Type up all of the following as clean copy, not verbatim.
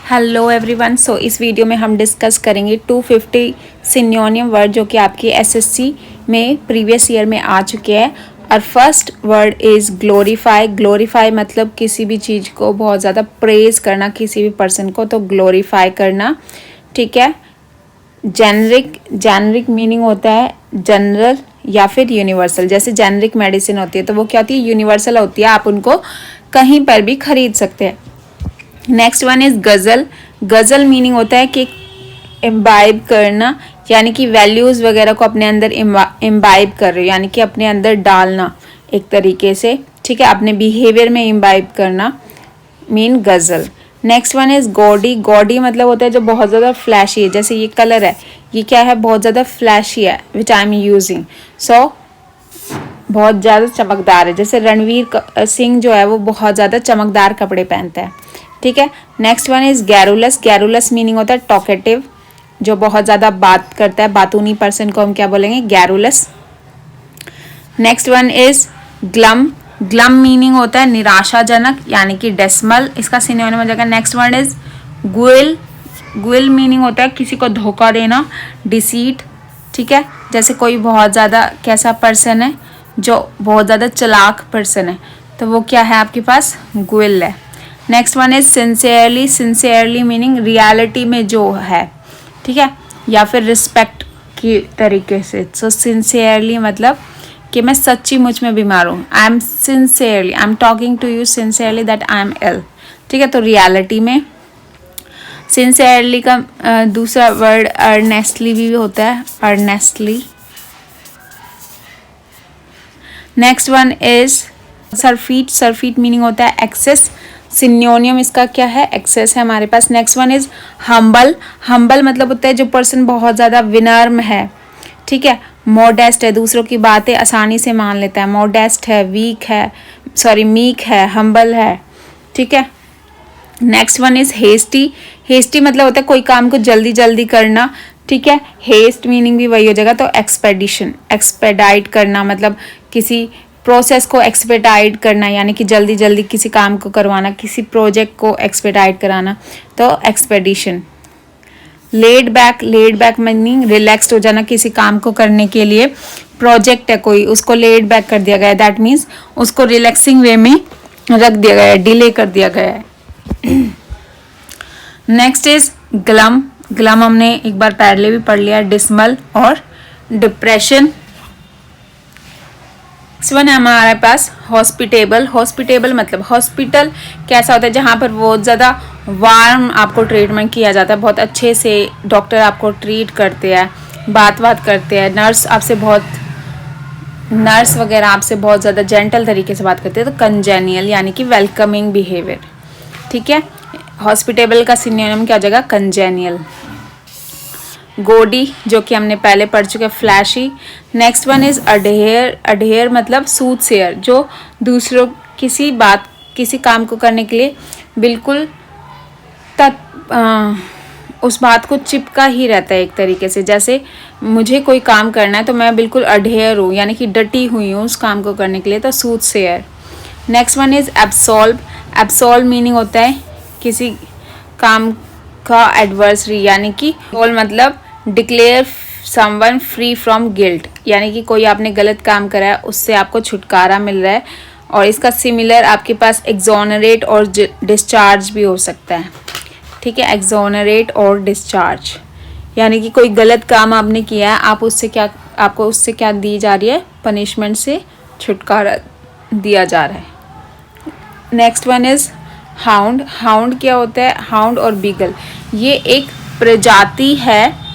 Hello everyone. सो इस video में हम डिस्कस करेंगे 250 सिनोनिम वर्ड जो कि आपकी एसएससी में प्रीवियस ईयर में आ चुके हैं। और first word is glorify. Glorify मतलब किसी भी चीज़ को बहुत ज़्यादा प्रेज करना, किसी भी पर्सन को, तो ग्लोरीफाई करना, ठीक है। जेनरिक, जेनरिक मीनिंग होता है जनरल या फिर यूनिवर्सल। जैसे जेनरिक मेडिसिन होती है तो वो क्या होती है, यूनिवर्सल होती है, आप उनको कहीं पर भी खरीद सकते हैं। Next one is ghazal. Ghazal meaning होता है कि इम्बाइब करना, यानी कि वैल्यूज़ वगैरह को अपने अंदर इम्बाइब कर रहे हो, यानी कि अपने अंदर डालना एक तरीके से, ठीक है, अपने बिहेवियर में इम्बाइब करना, mean ghazal. Next one is gaudy. Gaudy मतलब होता है जो बहुत ज़्यादा फ्लैशी है। जैसे ये कलर है, ये क्या है, बहुत ज़्यादा फ्लैशी है, विच आई एम यूजिंग, सो बहुत ज़्यादा चमकदार है। जैसे रणवीर सिंह जो है वो बहुत ज़्यादा चमकदार कपड़े पहनता है, ठीक है। Next one is garrulous. Garrulous meaning होता है टॉकेटिव, जो बहुत ज़्यादा बात करता है, बातूनी पर्सन को हम क्या बोलेंगे, garrulous. Next one is glum. Glum meaning होता है निराशाजनक, यानी कि डेसिमल, इसका सिनोनिम हो जाएगा। Next one is guile. Guile meaning होता है किसी को धोखा देना, डिसीट, ठीक है। जैसे कोई बहुत ज़्यादा कैसा पर्सन है, जो बहुत ज़्यादा चालाक पर्सन है, तो वो क्या है आपके पास, गुइल है। Next one is sincerely. Sincerely meaning reality में जो है, ठीक है, या फिर रिस्पेक्ट की तरीके से। सो सिंसियरली मतलब कि मैं सच्ची मुझ में बीमार हूँ, I am sincerely, I am talking to you sincerely that I am ill, ठीक है। तो रियलिटी में सिंसियरली का दूसरा वर्ड अर्नेस्टली भी होता है, earnestly. Next one is surfeit. Surfeit meaning होता है एक्सेस। सिनोनियम इसका क्या है, एक्सेस है हमारे पास। Next one is humble. Humble मतलब होता है जो पर्सन बहुत ज़्यादा विनम्र है, ठीक है। मॉडेस्ट है, दूसरों की बातें आसानी से मान लेता है। मॉडेस्ट है, वीक है, सॉरी मीक है, हम्बल है, ठीक है। Next one is hasty. Hasty मतलब होता है कोई काम को जल्दी जल्दी करना, ठीक है। हेस्ट मीनिंग भी वही हो जाएगा। तो एक्सपेडिशन, एक्सपेडाइट करना मतलब किसी प्रोसेस को एक्सपेडाइट करना, यानी कि जल्दी जल्दी किसी काम को करवाना, किसी प्रोजेक्ट को एक्सपेडाइट कराना, तो expedition. Laid back. Laid back meaning relaxed हो जाना किसी काम को करने के लिए। प्रोजेक्ट है कोई, उसको लेड बैक कर दिया गया है, दैट मीन्स उसको रिलैक्सिंग वे में रख दिया गया है, डिले कर दिया गया है। Next is glum. ग्लम हमने एक बार पहले भी पढ़ लिया, डिसमल और डिप्रेशन। नेक्स्ट वन है हमारे पास हॉस्पिटेबल। हॉस्पिटेबल मतलब हॉस्पिटल कैसा होता है, जहाँ पर बहुत ज़्यादा वार्म आपको ट्रीटमेंट किया जाता है, बहुत अच्छे से डॉक्टर आपको ट्रीट करते हैं, बात करते हैं, नर्स वगैरह आपसे बहुत ज़्यादा जेंटल तरीके से बात करते हैं। तो कंजेनियल यानी कि वेलकमिंग बिहेवियर, ठीक है। हॉस्पिटेबल का सिनोनिम क्या हो जाएगा, कंजेनियल। गोडी जो कि हमने पहले पढ़ चुके हैं, flashy. Next one is adhere. Adhere मतलब सूट शेयर, जो दूसरों किसी काम को करने के लिए बिल्कुल उस बात को चिपका ही रहता है एक तरीके से। जैसे मुझे कोई काम करना है तो मैं बिल्कुल अडेयर हूँ, यानी कि डटी हुई हूँ उस काम को करने के लिए, तो suit share. Next one is absolve. Absolve meaning होता है किसी काम का एडवर्सरी, यानी कि मतलब declare someone free from guilt, यानी कि कोई आपने गलत काम करा है उससे आपको छुटकारा मिल रहा है। और इसका सिमिलर आपके पास एक्सोनरेट और डिस्चार्ज भी हो सकता है, ठीक है। एक्सोनरेट और डिस्चार्ज यानी कि कोई गलत काम आपने किया है, आपको उससे क्या दी जा रही है, पनिशमेंट से छुटकारा दिया जा रहा है। Next one is hound. Hound क्या होता है, हाउंड और बीगल ये एक प्रजाति है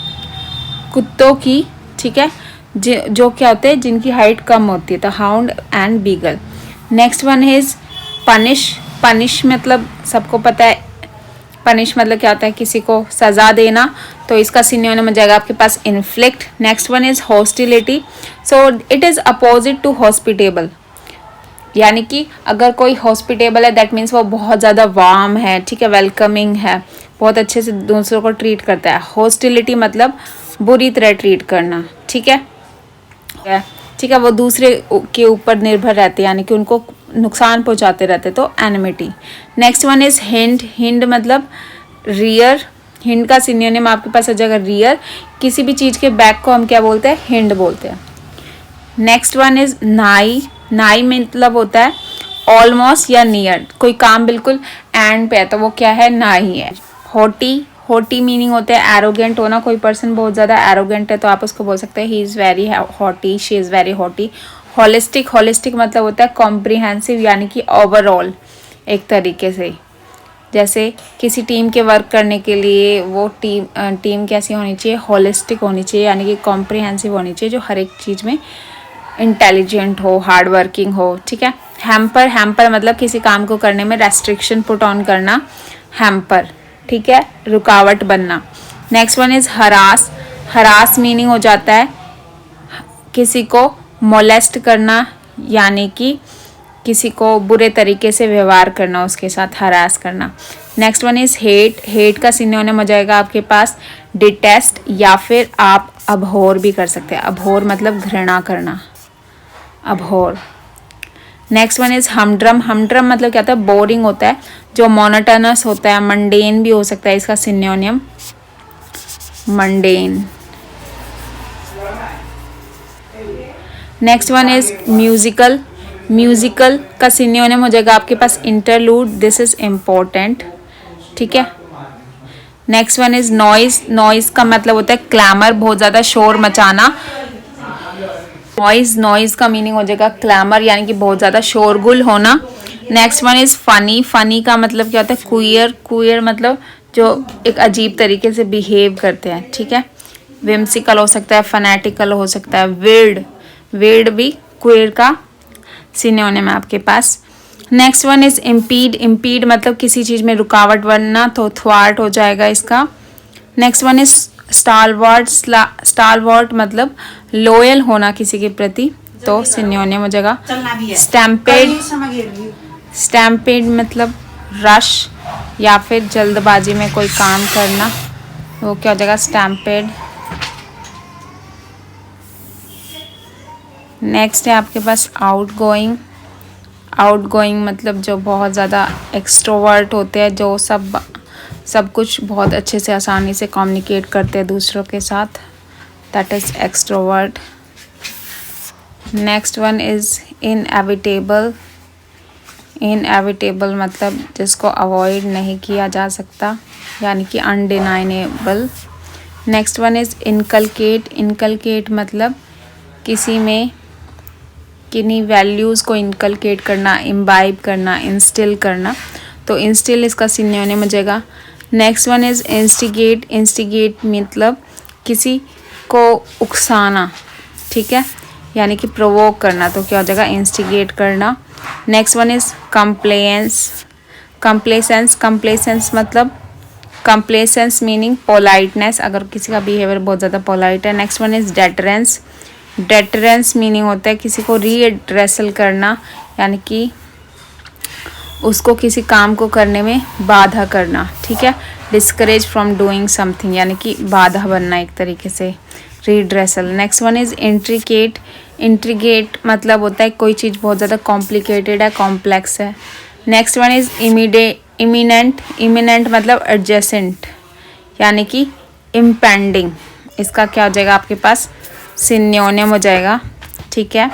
कुत्तों की, ठीक है, जो क्या होते हैं, जिनकी हाइट कम होती है, तो hound and beagle. Next one is punish. Punish मतलब सबको पता है, पनिश मतलब क्या होता है, किसी को सज़ा देना, तो इसका सिनोनिम हो जाएगा आपके पास inflict. Next one is hostility. So it is opposite to hospitable, यानी कि अगर कोई हॉस्पिटेबल है दैट मीन्स वो बहुत ज़्यादा वार्म है, ठीक है, वेलकमिंग है, बहुत अच्छे से दूसरों को ट्रीट करता है। हॉस्टिलिटी मतलब बुरी तरह ट्रीट करना, ठीक है, ठीक है, वो दूसरे के ऊपर निर्भर रहते हैं, यानी कि उनको नुकसान पहुंचाते रहते, तो enmity. Next one is hind. Hind मतलब रियर, हिंड का सिनोनिम आपके पास आ जाएगा रियर। किसी भी चीज़ के बैक को हम क्या बोलते हैं? हिंड बोलते हैं। नेक्स्ट वन इज नाई। नाई मतलब होता है ऑलमोस्ट या नियर, कोई काम बिल्कुल एंड पे है तो वो क्या है? ना ही है। हॉटी, हॉटी मीनिंग होता है एरोगेंट होना, कोई पर्सन बहुत ज़्यादा एरोगेंट है तो आप उसको बोल सकते हैं he is very hottie, she is very hottie. Holistic, holistic मतलब होता है कॉम्प्रिहेंसिव यानी कि ओवरऑल एक तरीके से। जैसे किसी टीम के वर्क करने के लिए वो टीम कैसी होनी चाहिए? होलिस्टिक होनी चाहिए यानी कि कॉम्प्रिहेंसिव होनी चाहिए, जो हर एक चीज़ में इंटेलिजेंट हो, हार्ड वर्किंग हो। ठीक है। हैम्पर, हैम्पर मतलब किसी काम को करने में रेस्ट्रिक्शन पुट ऑन करना, हैम्पर। ठीक है, रुकावट बनना। Next one is harass. Harass meaning हो जाता है किसी को मोलेस्ट करना यानी कि किसी को बुरे तरीके से व्यवहार करना, उसके साथ हरास करना। Next one is hate. Hate का सिनोनिम हो जाएगा आपके पास डिटेस्ट, या फिर आप अबहोर भी कर सकते हैं। अबहोर मतलब घृणा करना, abhor. Next one is humdrum. Humdrum मतलब क्या होता है? बोरिंग होता है, जो मोनोटोनस होता है, मंडेन भी हो सकता है इसका synonym, mundane. Next one is musical. Musical का सिनोनिम हो जाएगा आपके पास इंटरलूड, दिस इज इम्पोर्टेंट। ठीक है। Next one is noise. Noise का मतलब होता है क्लैमर, बहुत ज़्यादा शोर मचाना। नॉइज, नॉइज का मीनिंग हो जाएगा क्लैमर यानी कि बहुत ज़्यादा शोरगुल होना। Next one is funny. Funny का मतलब क्या होता है? क्वियर। क्वियर मतलब जो एक अजीब तरीके से बिहेव करते हैं। ठीक है। विम्सिकल हो सकता है, फनेटिकल हो सकता है, विर्ड। विर्ड भी क्वियर का सिनोनिम है आपके पास। Next one is impede. Impede मतलब किसी चीज़ में रुकावट बनना, तो थ्वार्ट हो जाएगा इसका। Next one is stalwart. Stalwart मतलब लॉयल होना किसी के प्रति, तो सिनोनिम हो जाएगा स्टैम्पेड। स्टैम्पेड मतलब रश या फिर जल्दबाजी में कोई काम करना, वो क्या हो जाएगा? स्टैम्पेड। नेक्स्ट है आपके pass out going. Out going मतलब जो बहुत ज़्यादा एक्सट्रोवर्ट होते हैं, जो सब कुछ बहुत अच्छे से आसानी से कम्युनिकेट करते हैं दूसरों के साथ, that is extrovert. Next one is inevitable. Inevitable मतलब जिसको अवॉइड नहीं किया जा सकता यानी कि undeniable. Next one is inculcate. Inculcate मतलब किसी में किन्हीं वैल्यूज़ को इनकलकेट करना, इम्बाइब करना, इंस्टिल करना, तो इंस्टिल इसका सिनोनिम हो जाएगा। Next one is instigate. Instigate मतलब किसी को उकसाना। ठीक है, यानी कि प्रोवोक करना, तो क्या हो जाएगा? इंस्टिगेट करना। Next one is complacence. Complacence. Complacence मतलब कंप्लेसेंस मीनिंग पोलाइटनेस, अगर किसी का बिहेवियर बहुत ज़्यादा पोलाइट है। Next one is deterrence. Deterrence meaning होता है किसी को रीएड्रेसल करना, यानी कि उसको किसी काम को करने में बाधा करना। ठीक है। डिस्करेज फ्रॉम डूइंग समथिंग यानी कि बाधा बनना एक तरीके से, redressal. Next one is intricate. Intricate मतलब होता है कोई चीज़ बहुत ज़्यादा कॉम्प्लिकेटेड है, कॉम्प्लेक्स है। Next one is eminent. Eminent मतलब एडजेसेंट यानी कि इम्पेंडिंग, इसका क्या हो जाएगा आपके पास? सिनोनिम हो जाएगा। ठीक है।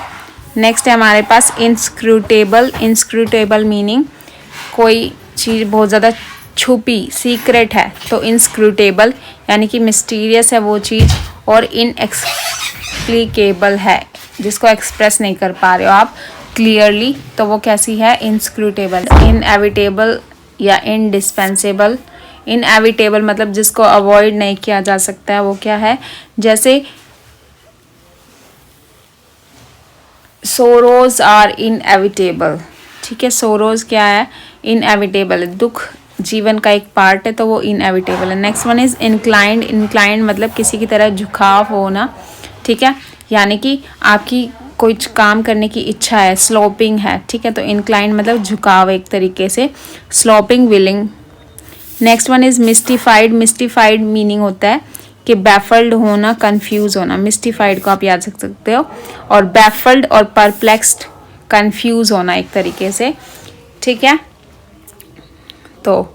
नेक्स्ट है हमारे पास इंस्क्रूटेबल। इंस्क्रूटेबल मीनिंग कोई चीज़ बहुत ज़्यादा छुपी, सीक्रेट है, तो इंस्क्रूटेबल यानी कि मिस्टीरियस है वो चीज़, और इनएक्सप्लिकेबल है, जिसको एक्सप्रेस नहीं कर पा रहे हो आप क्लियरली, तो वो कैसी है? इंस्क्रूटेबल। इनएविटेबल या इनडिस्पेंसेबल। इनएविटेबल मतलब जिसको अवॉइड नहीं किया जा सकता है, वो क्या है? जैसे सोरोज आर इनएविटेबल। ठीक है, सोरोज क्या है? इनएविटेबल, दुख जीवन का एक पार्ट है, तो वो इनएविटेबल है। Next one is inclined. Inclined मतलब किसी की तरह झुकाव होना। ठीक है, यानी कि आपकी कुछ काम करने की इच्छा है, स्लोपिंग है। ठीक है, तो इंक्लाइंड मतलब झुकाव एक तरीके से, sloping, willing. Next one is mystified. Mystified meaning होता है कि बैफल्ड होना, कंफ्यूज होना। मिस्टिफाइड को आप याद रख सकते हो, और बैफल्ड और परप्लेक्स्ड, कंफ्यूज होना एक तरीके से। ठीक है, तो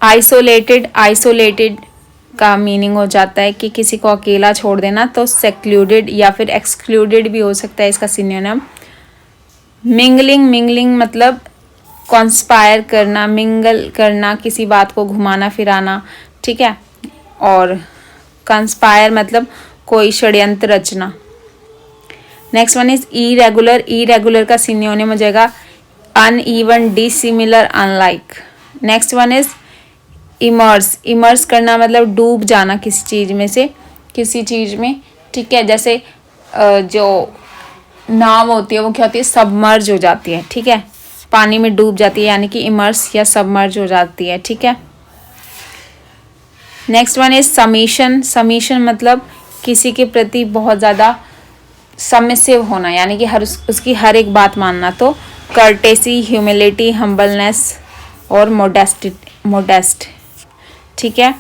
आइसोलेटेड, आइसोलेटेड का मीनिंग हो जाता है कि किसी को अकेला छोड़ देना, तो सेक्लूडेड या फिर एक्सक्लूडेड भी हो सकता है इसका सिनोनिम। मिंगलिंग, मिंगलिंग मतलब कॉन्स्पायर करना, मिंगल करना, किसी बात को घुमाना फिराना, ठीक है। और कंस्पायर मतलब कोई षड्यंत्र रचना। Next one is irregular, irregular का सिनोनिम हो जाएगा uneven, dissimilar, unlike. Next one is immerse, immerse करना मतलब डूब जाना किसी चीज में से, किसी चीज में, ठीक है। जैसे जो नाव होती है वो क्या होती है, सबमर्ज हो जाती है, ठीक है, पानी में डूब जाती है, यानी कि इमर्स या सबमर्ज हो जाती है, ठीक है। Next one is summation, summation मतलब किसी के प्रति बहुत ज़्यादा सबमिसिव होना, यानी कि उसकी हर एक बात मानना। तो कर्टेसी, ह्यूमिलिटी, हम्बलनेस और मोडेस्ट, ठीक है।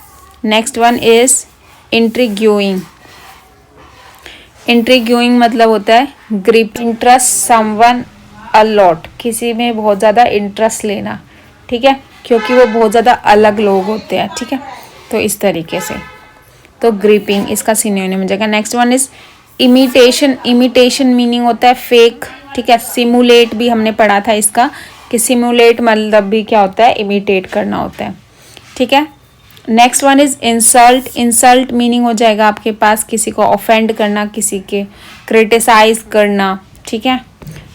नेक्स्ट वन इज इंट्रीग्यूइंग, इंट्रीग्यूइंग मतलब होता है grip, interest someone a lot, किसी में बहुत ज़्यादा इंटरेस्ट लेना, ठीक है, क्योंकि वो बहुत ज़्यादा अलग लोग होते हैं, ठीक है। तो इस तरीके से, तो ग्रिपिंग इसका सिनोनिम हो जाएगा। Next one is imitation, imitation meaning होता है फेक, ठीक है। सिमुलेट भी हमने पढ़ा था इसका, कि सिमुलेट मतलब भी क्या होता है, इमिटेट करना होता है, ठीक है। Next one is insult, insult meaning हो जाएगा आपके पास किसी को ऑफेंड करना, किसी के क्रिटिसाइज करना, ठीक है।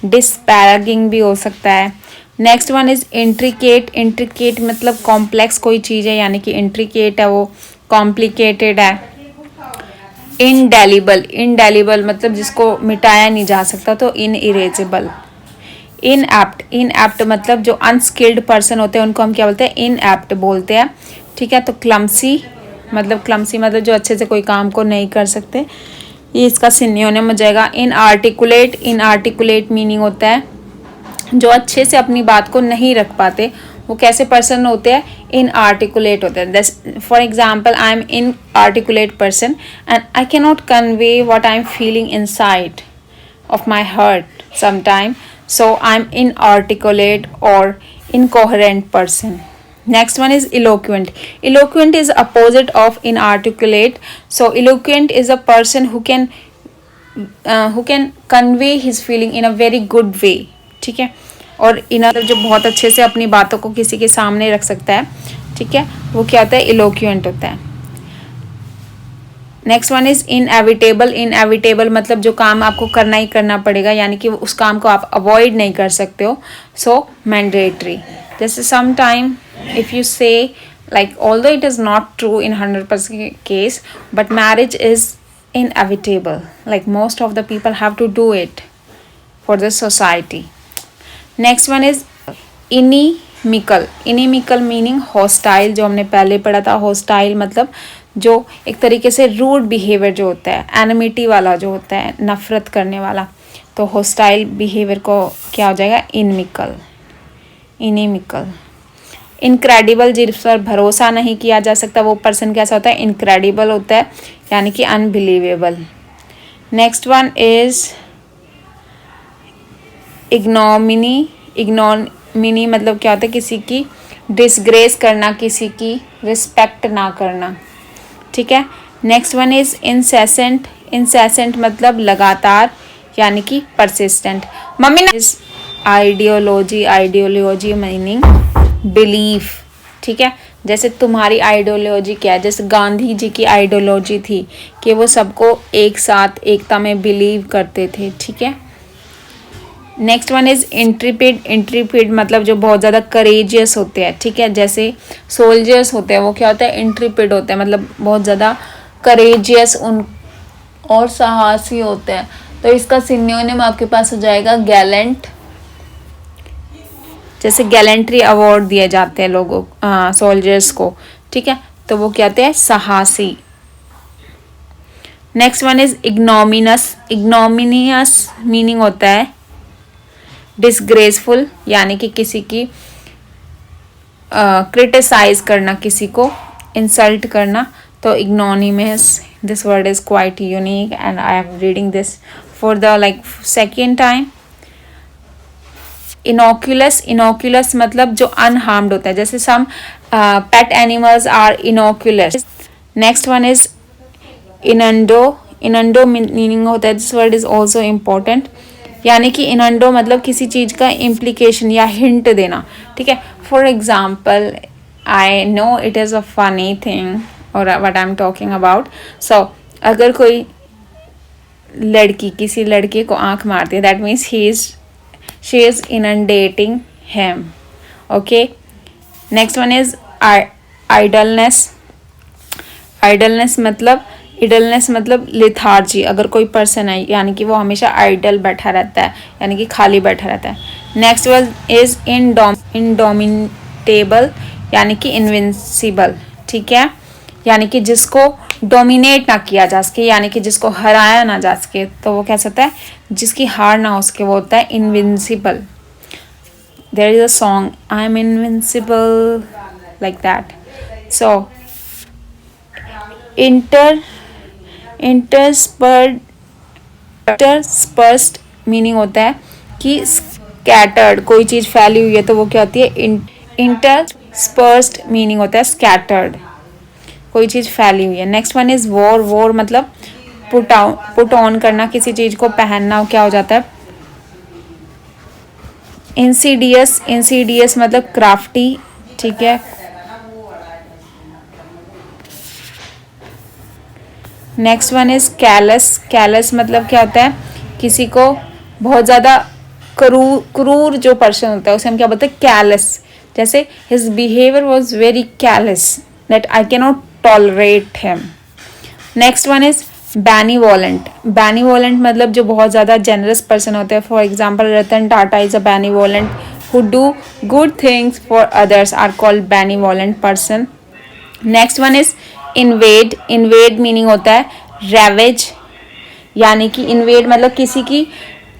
डिस्पैरागिंग भी हो सकता है। Next one is intricate, intricate मतलब कॉम्प्लेक्स कोई चीज़ है, यानी कि इंट्रिकेट है वो कॉम्प्लिकेटेड है। इनडेलिबल, इनडेलिबल मतलब जिसको मिटाया नहीं जा सकता, तो इनइरेजेबल। इनएप्ट, इनएप्ट मतलब जो अनस्किल्ड पर्सन होते हैं उनको हम क्या बोलते हैं, इनएप्ट बोलते हैं, ठीक है। तो क्लमसी मतलब जो अच्छे से कोई काम को नहीं कर सकते, ये इसका सिनोनिम हो जाएगा। इनआर्टिकुलेट, इनआर्टिकुलेट मीनिंग होता है जो अच्छे से अपनी बात को नहीं रख पाते, वो कैसे पर्सन होते हैं, इनआर्टिकुलेट होते हैं। For example, I am inarticulate person and I can not convey what I am feeling inside of my heart sometime, so I'm inarticulate or incoherent person. Next one is eloquent, eloquent is opposite of inarticulate, so eloquent is a person who can convey his feeling in a very good way, ठीक है। और inner जो बहुत अच्छे से अपनी बातों को किसी के सामने रख सकता है, ठीक है, वो क्या होता है, eloquent होता है। Next one is inevitable, inevitable मतलब जो काम आपको करना ही करना पड़ेगा, यानी कि उस काम को आप अवॉइड नहीं कर सकते हो, सो मैंडेटरी। जैसे सम टाइम इफ़ यू से like although it is not true in 100% case, but marriage is inevitable, like most of the people have to do it for the society. Next one is inimical, inimical meaning hostile, जो हमने पहले पढ़ा था। hostile मतलब जो एक तरीके से रूड बिहेवियर जो होता है, एनिमिटी वाला जो होता है, नफरत करने वाला, तो hostile बिहेवियर को क्या हो जाएगा, इनमिकल, इनमिकल। इनक्रेडिबल, जिस पर भरोसा नहीं किया जा सकता, वो पर्सन कैसा होता है, इनक्रेडिबल होता है, यानी कि unbelievable. Next one is ignominy, ignominy मतलब क्या होता है, किसी की डिसग्रेस करना, किसी की रिस्पेक्ट ना करना, ठीक है। Next one is incessant, incessant मतलब लगातार, यानी कि persistent. Mummy is ideology, ideology meaning belief, ठीक है। जैसे तुम्हारी आइडियोलॉजी क्या है, जैसे गांधी जी की आइडियोलॉजी थी कि वो सबको एक साथ एकता में बिलीव करते थे, ठीक है। नेक्स्ट वन इज इंट्रीपिड, इंट्रीपिड मतलब जो बहुत ज़्यादा करेजियस होते हैं, ठीक है। जैसे सोल्जर्स होते हैं वो क्या होता है, इंट्रीपिड होते हैं, मतलब बहुत ज़्यादा करेजियस उन और साहसी होते हैं। तो इसका सिनोनिम आपके पास हो जाएगा गैलेंट, जैसे गैलेंट्री अवार्ड दिए जाते हैं लोगों सोल्जर्स को, ठीक है, तो वो क्या होते हैं, साहसी। Next one is ignominious, ignominious meaning होता है डिसग्रेसफुल, यानी कि किसी की क्रिटिसाइज करना, किसी को इंसल्ट करना, तो ignominious, this word is quite unique and I am reading this for the like second time. Innocuous, innocuous मतलब जो अनहार्म्ड होता है, जैसे some pet animals are innocuous. Next one is innuendo, innuendo meaning होता है, this word is also important, यानी कि इनंडो मतलब किसी चीज़ का इम्प्लीकेशन या हिंट देना, ठीक है। For example, I know it is a funny thing और what I am talking about. So अगर कोई लड़की किसी लड़के को आंख मारती है, that means she is inundating him, okay. Next one is idleness, idleness मतलब लिथार्जी, अगर कोई पर्सन है यानी कि वो हमेशा आइडल बैठा रहता है, यानी कि खाली बैठा रहता है। नेक्स्ट वन इज इंडोमिनेटेबल, यानी कि इनविंसिबल, ठीक है, यानी कि जिसको डोमिनेट ना किया जा सके, यानी कि जिसको हराया ना जा सके, तो वो कह सकता है जिसकी हार ना हो सके, वो होता है invincible. There is a song, I am invincible, like that. So interspersed meaning होता है कि स्कैटर्ड, कोई चीज़ फैली हुई है तो वो क्या होती है, इंटरस्पर्स्ड मीनिंग होता है स्कैटर्ड, कोई चीज़ फैली हुई है। नेक्स्ट वन इज वोर, वोर मतलब पुट ऑन करना, किसी चीज़ को पहनना, क्या हो जाता है, इंसीडियस, इंसीडियस मतलब क्राफ्टी, ठीक है। Next one is callus, callus मतलब क्या होता है, किसी को बहुत ज़्यादा क्रूर जो पर्सन होता है उसे हम क्या बोलते हैं, कैलस। जैसे his behaviour was very callous, that I can not tolerate him. Next one is benevolent, benevolent मतलब जो बहुत ज़्यादा जेनरस पर्सन होते हैं। For example, Ratan Tata is a benevolent who do good things for others are called benevolent person. Next one is invade, invade meaning होता है ravages, यानी कि इन्वेड मतलब किसी की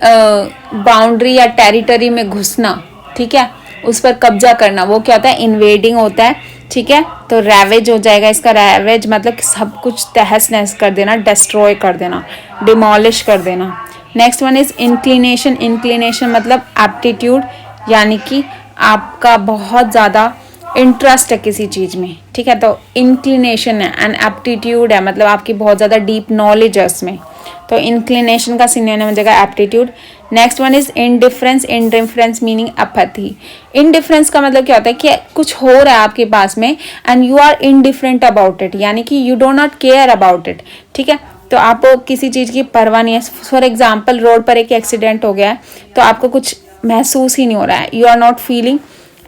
बाउंड्री या टेरिटरी में घुसना, ठीक है, उस पर कब्जा करना, वो क्या होता है, इन्वेडिंग होता है, ठीक है। तो रैवेज हो जाएगा इसका, रैवेज मतलब सब कुछ तहस नहस कर देना, डिस्ट्रॉय कर देना, डिमोलिश कर देना। Next one is inclination, inclination मतलब एप्टीट्यूड, यानी कि आपका बहुत ज़्यादा इंटरेस्ट है किसी चीज़ में, ठीक है, तो इंक्लिनेशन है, एंड एप्टीट्यूड है मतलब आपकी बहुत ज़्यादा डीप नॉलेज है उसमें, तो इंक्लिनेशन का सिनोनिम हो जाएगा aptitude. Next one is indifference, indifference meaning apathy. Indifference का मतलब क्या होता है कि कुछ हो रहा है आपके पास में and you are indifferent about it, यानी कि you do not care about it, ठीक है, तो आपको किसी चीज़ की परवाह नहीं है। फॉर एग्जाम्पल, रोड पर एक एक्सीडेंट हो गया है तो आपको कुछ महसूस ही नहीं हो रहा है, you are not feeling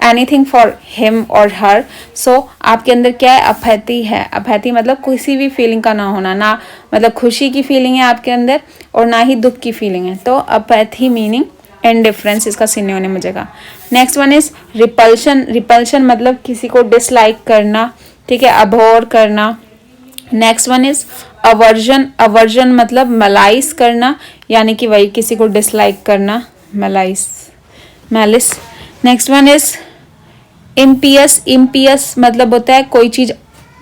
anything for him और हर। सो आपके अंदर क्या है, अपैथी है। अपैथी मतलब किसी भी फीलिंग का ना होना, ना मतलब खुशी की फीलिंग है आपके अंदर और ना ही दुख की फीलिंग है, तो अपैथी मीनिंग इनडिफरेंस इसका सिनोनिम हो जाएगा। Next one is repulsion, repulsion मतलब किसी को डिसलाइक करना, ठीक है, अबोर करना। Next one is aversion, aversion मतलब मलाइस करना, यानी कि वही किसी को डिसलाइक करना, मलाइस, मैलिस। नेक्स्ट वन इज इम्पियस, इम्पियस मतलब होता है कोई चीज़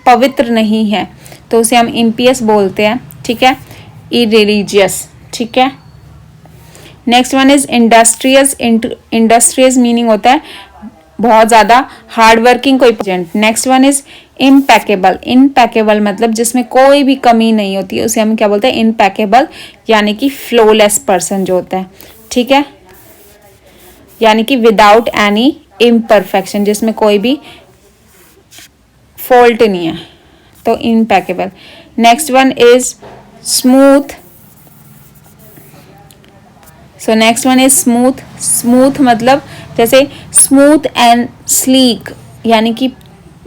पवित्र नहीं है तो उसे हम इम्पियस बोलते हैं, ठीक है, इरिलीजियस, ठीक है। Next one is industrious, industrious meaning होता है बहुत ज़्यादा हार्ड वर्किंग कोई agent. Next one is impeccable, impeccable मतलब जिसमें कोई भी कमी नहीं होती है उसे हम क्या बोलते हैं, इम्पैकेबल, यानी कि फ्लॉलेस पर्सन जो होता है, ठीक है, यानी कि विदाउट एनी इम्परफेक्शन, जिसमें कोई भी फॉल्ट नहीं है, तो impeccable. Next one is smooth, so next one is smooth, smooth मतलब जैसे स्मूथ एंड स्लीक, यानी कि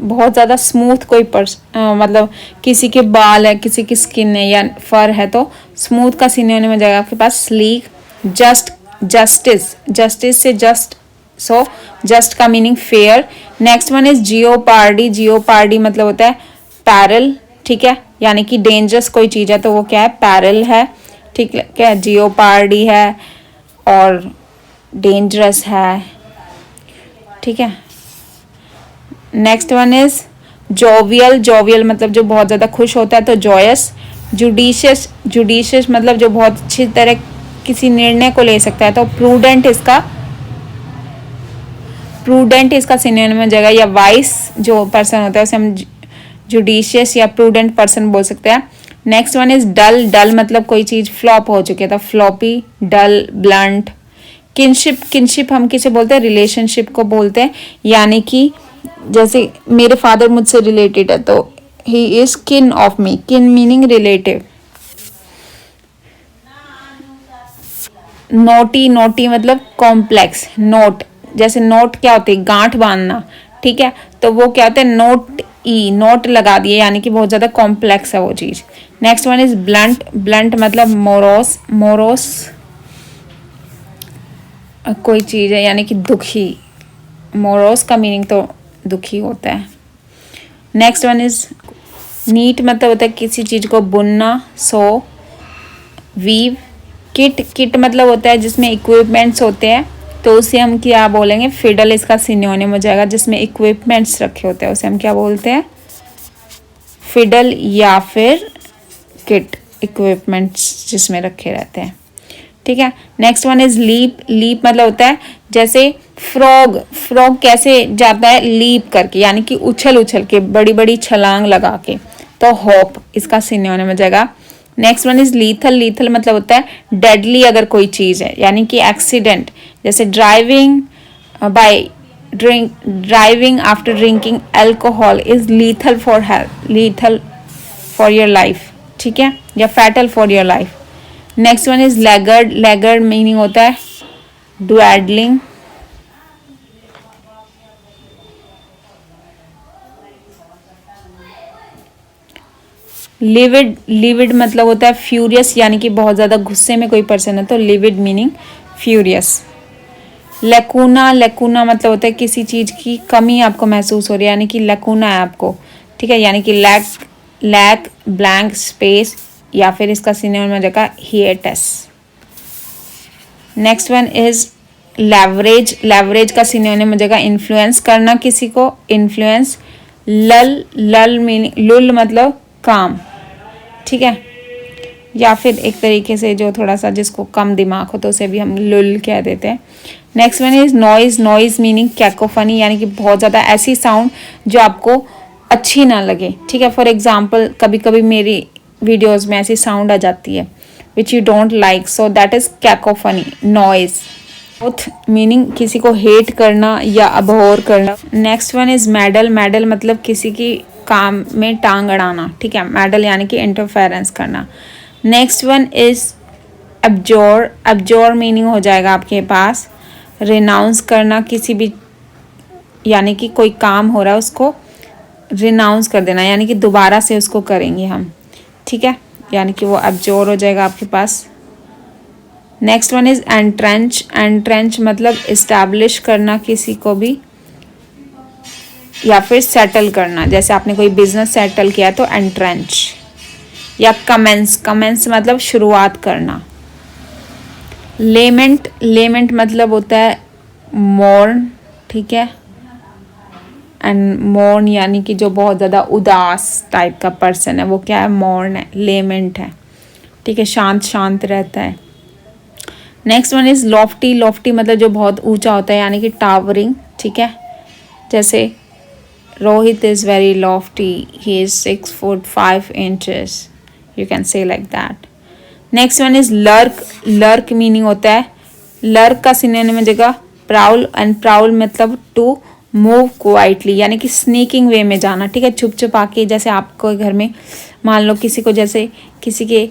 बहुत ज़्यादा स्मूथ कोई मतलब किसी के बाल है, किसी की स्किन है या फर है, तो स्मूथ का सिनोनिम हो जाएगा आपके पास स्लीक। जस्ट, जस्टिस, जस्टिस से जस्ट, सो जस्ट का meaning fair. Next one is jeopardy, jeopardy मतलब होता है पैरल, ठीक है, यानी कि डेंजरस कोई चीज़ है तो वो क्या है, पैरल है, ठीक है, क्या जियोपार्डी है और डेंजरस है, ठीक है। Next one is jovial, jovial मतलब जो बहुत ज़्यादा खुश होता है, तो जॉयस। जुडिशियस, जुडिशियस मतलब जो बहुत अच्छी तरह किसी निर्णय को ले सकता है, तो प्रूडेंट इसका प्रूडेंट इसका सिनोनिम हो जाएगा, या वाइस जो पर्सन होता है उसे हम जुडिशियस या प्रूडेंट पर्सन बोल सकते हैं। Next one is dull. Dull मतलब कोई चीज फ्लॉप हो चुकी है, तो floppy, dull, blunt. Kinship, kinship हम किसे बोलते हैं, रिलेशनशिप को बोलते हैं, यानी कि जैसे मेरे फादर मुझसे रिलेटेड है तो ही इज किन ऑफ मी। किन मीनिंग रिलेटिव। नोटी, नोटी मतलब कॉम्प्लेक्स। नोट, जैसे नोट क्या होती है, गांठ बांधना, ठीक है, तो वो क्या होता है, नोट ई, नोट लगा दिए, यानी कि बहुत ज्यादा कॉम्प्लेक्स है वो चीज। Next one is blunt. Blunt मतलब मोरोस। मोरोस कोई चीज है, यानी कि दुखी। मोरोस का मीनिंग तो दुखी होता है। नेक्स्ट वन इज नीट, मतलब होता है किसी चीज को बुनना। सो, वीव। किट, किट मतलब होता है जिसमें इक्विपमेंट्स होते हैं, तो उसे हम क्या बोलेंगे, फिडल इसका सिनोनिम हो जाएगा। जिसमें इक्विपमेंट्स रखे होते हैं उसे हम क्या बोलते हैं, फिडल या फिर किट, इक्विपमेंट्स जिसमें रखे रहते हैं, ठीक है। Next one is leap. Leap मतलब होता है जैसे फ्रॉग। फ्रॉग कैसे जाता है, लीप करके, यानी कि उछल उछल के, बड़ी बड़ी छलांग लगा के, तो होप इसका सिनोनिम हो जाएगा। Next one is lethal. Lethal मतलब होता है डेडली अगर कोई चीज है, यानी कि एक्सीडेंट, जैसे driving by driving after drinking alcohol is lethal for health, lethal for your life, ठीक है, या fatal for your life. Next one is laggard. Laggard meaning होता है ड्वेडलिंग। लिविड। लिविड मतलब होता है फ्यूरियस, यानी कि बहुत ज्यादा गुस्से में कोई पर्सन है, तो लिविड मीनिंग फ्यूरियस। लैकूना। लैकूना मतलब होता है किसी चीज की कमी आपको महसूस हो रही है, यानी कि लैकूना है आपको, ठीक है, यानी कि लैक, लैक, ब्लैंक स्पेस, या फिर इसका सिनोनिम हो जाएगा hiatus. Next one is leverage. Leverage का सिनोनिम हो जाएगा इन्फ्लुएंस करना किसी को, इन्फ्लुएंस। लल। लल मीनिंग, लुल मतलब काम, ठीक है, या फिर एक तरीके से जो थोड़ा सा जिसको कम दिमाग हो तो उसे भी हम लुल कह देते हैं। Next one is noise. Noise meaning cacophony, यानी कि बहुत ज़्यादा ऐसी साउंड जो आपको अच्छी ना लगे, ठीक है। फॉर एग्जाम्पल कभी कभी मेरी वीडियोज़ में ऐसी साउंड आ जाती है which you don't like, so that is cacophony, noise. Both meaning किसी को हेट करना या अबोर करना। Next one is medal. Medal मतलब किसी की काम में टांग अड़ाना, ठीक है, मेडल यानी कि इंटरफेरेंस करना। Next one is abjure. Abjure meaning हो जाएगा आपके पास रिनाउंस करना किसी भी, यानी कि कोई काम हो रहा है उसको रिनाउंस कर देना, यानी कि दोबारा से उसको करेंगे हम, ठीक है, यानी कि वो अब्जोर हो जाएगा आपके पास। Next one is entrench. Entrench मतलब इस्टेब्लिश करना किसी को भी, या फिर सेटल करना, जैसे आपने कोई बिजनेस सेटल किया तो एंट्रेंच। या कमेंस। कमेंस मतलब शुरुआत करना। लेमेंट। लेमेंट मतलब होता है मौर्न, ठीक है, एंड मौर्न यानी कि जो बहुत ज़्यादा उदास टाइप का पर्सन है वो क्या है, मौर्न है, लेमेंट है, ठीक है, शांत शांत रहता है। Next one is Lofty. Lofty मतलब जो बहुत ऊंचा होता है, यानी कि टावरिंग, ठीक है, जैसे Rohit is very Lofty, he is 6 foot 5 inches, you can say like that. Next one is lurk. Lurk meaning होता है, लर्क का सिनोनिम हो जाएगा प्राउल, एंड प्राउल मतलब टू मूव क्वाइटली, यानी कि स्नीकिंग वे में जाना, ठीक है, छुप छुपा के। जैसे आपको घर में मान लो किसी को, जैसे किसी के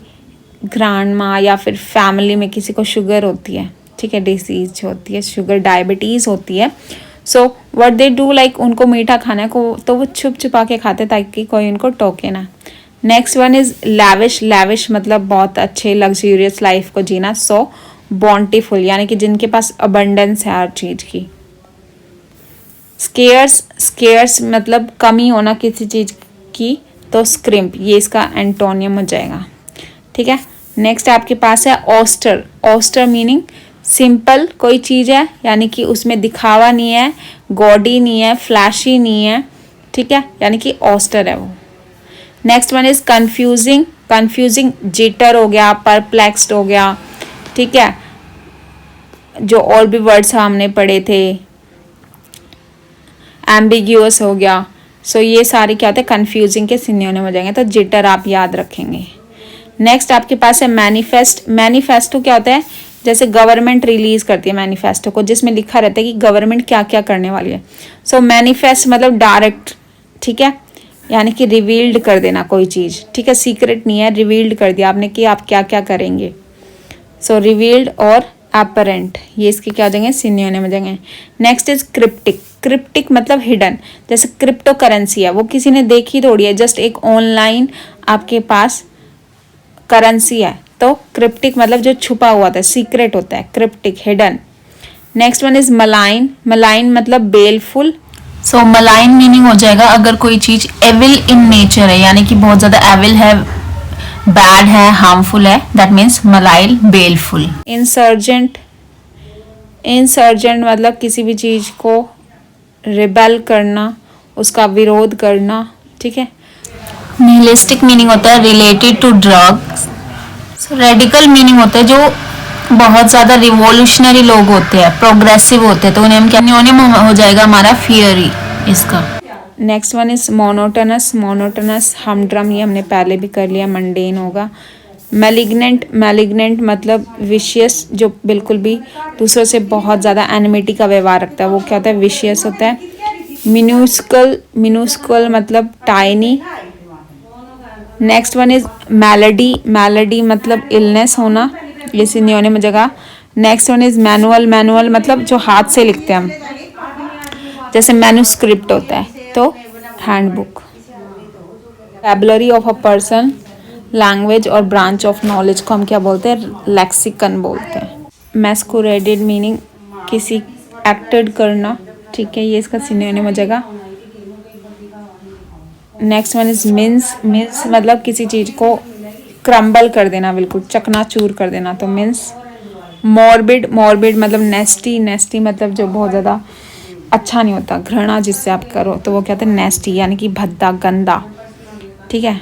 ग्रैंड माँ या फिर फैमिली में किसी को शुगर होती है, ठीक है, डिसीज होती है, शुगर डायबिटीज़ होती है, so what they do like उनको मीठा खाने को तो वो छुप छुपा के खाते ताकि कोई उनको टोके ना। Next one is lavish. Lavish मतलब बहुत अच्छे लग्जूरियस लाइफ को जीना। सो बॉन्टीफुल यानी कि जिनके पास अबंडेंस है हर चीज की। स्केयर्स। स्केयर्स मतलब कमी होना किसी चीज की, तो स्क्रिम्प ये इसका एंटोनियम हो जाएगा, ठीक है। नेक्स्ट आपके पास है ऑस्टर। ऑस्टर मीनिंग सिंपल कोई चीज़ है, यानी कि उसमें दिखावा नहीं है, गॉडी नहीं है, फ्लैशी नहीं है, ठीक है, यानी कि ऑस्टर है वो। Next one is confusing. Confusing jitter हो गया, परप्लेक्स्ड हो गया, ठीक है, जो और भी वर्ड्स हमने पढ़े थे, एम्बिग्यूअस हो गया। सो ये सारे क्या होते हैं, कंफ्यूजिंग के सिनोनिम हो जाएंगे। तो जिटर आप याद रखेंगे। नेक्स्ट आपके पास है मैनिफेस्ट। मैनिफेस्टो क्या होता है, जैसे गवर्नमेंट रिलीज करती है मैनिफेस्टो को, जिसमें लिखा रहता है कि गवर्नमेंट क्या क्या करने वाली है। सो मैनिफेस्ट मतलब डायरेक्ट, ठीक है, यानी कि रिवील्ड कर देना कोई चीज़, ठीक है, सीक्रेट नहीं है, रिवील्ड कर दिया आपने कि आप क्या क्या करेंगे। सो रिवील्ड और अपरेंट, ये इसके क्या हो जाएंगे, सिनोनिम हो जाएंगे। Next is cryptic. क्रिप्टिक मतलब हिडन, जैसे क्रिप्टो करेंसी है, वो किसी ने देखी थोड़ी है, जस्ट एक ऑनलाइन आपके पास करेंसी है। तो क्रिप्टिक मतलब जो छुपा हुआ होता है, सीक्रेट होता है, cryptic, hidden. Next one is malign. Malign मतलब बेलफुल। सो मलाइन मीनिंग हो जाएगा अगर कोई चीज एविल इन नेचर है, यानी कि बहुत ज्यादा एविल है, बैड है, हार्मफुल है, दैट मीन्स मलाइल, बेलफुल। इंसर्जेंट। इंसर्जेंट मतलब किसी भी चीज को रिबेल करना, उसका विरोध करना, ठीक है। निहिलिस्टिक मीनिंग होता है related to drugs. Radical meaning होता है जो बहुत ज़्यादा रिवोल्यूशनरी लोग होते हैं, प्रोग्रेसिव होते हैं, तो उन्हें हम क्या, सिनोनिम हो जाएगा हमारा फियरी इसका। Next one is monotonous. Monotonous हमड्रम, ये हमने पहले भी कर लिया, मंडेन होगा। मैलिग्नेंट। मैलिग्नेंट मतलब विशियस, जो बिल्कुल भी दूसरों से बहुत ज़्यादा एनिमिटी का व्यवहार रखता है, वो क्या होता है, विशियस होता है। मिन्यूस्कल। मिन्यूस्कल मतलब tiny. Next one is malady. Malady मतलब इलनेस होना, ये सिनोनिम में जगह। Next one is manual. Manual मतलब जो हाथ से लिखते हैं हम, जैसे मैन्युस्क्रिप्ट होता है, तो handbook. Vocabulary of a person, language और ब्रांच ऑफ नॉलेज को हम क्या बोलते हैं, लेक्सिकन बोलते हैं। मैस्कुरेडेड मीनिंग किसी एक्टेड करना, ठीक है, ये इसका सिनोनिम हो जाएगा। Next one is mince. Mince मतलब किसी चीज को क्रम्बल कर देना, बिल्कुल चकनाचूर कर देना, तो मिन्स। मॉर्बिड। मॉर्बिड मतलब नेस्टी। नेस्टी मतलब जो बहुत ज़्यादा अच्छा नहीं होता, घृणा जिससे आप करो, तो वो कहते हैं नेस्टी, यानी कि भद्दा, गंदा, ठीक है।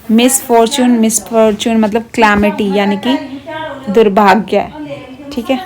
मिसफॉर्चून। मिसफॉर्चून मतलब क्लैमिटी, यानी कि दुर्भाग्य, ठीक है।